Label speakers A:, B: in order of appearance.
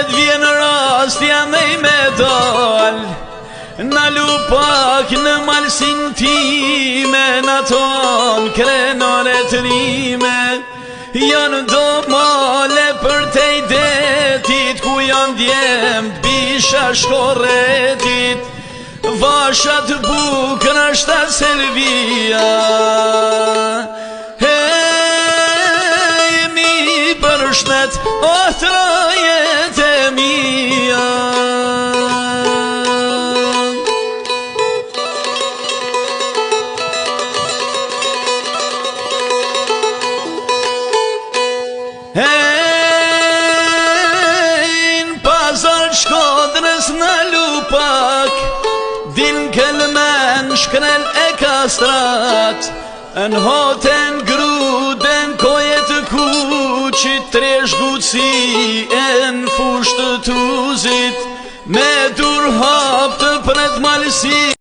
A: t'vjen rastja me i me dal na lupak në malsin time, na ton krenore të rime. Janë do male për te i detit, ku janë djemt bisha shkoretit. Vashat bukën është ta Selvia, mi për shtet, o të jetë e mia. Në pazar Shkodrës në lupak, din kelmen shkrel e kastrat, në hoten gruden kojet kuqit, tresh guci e në fusht të tuzit, me dur hap të pret malsi.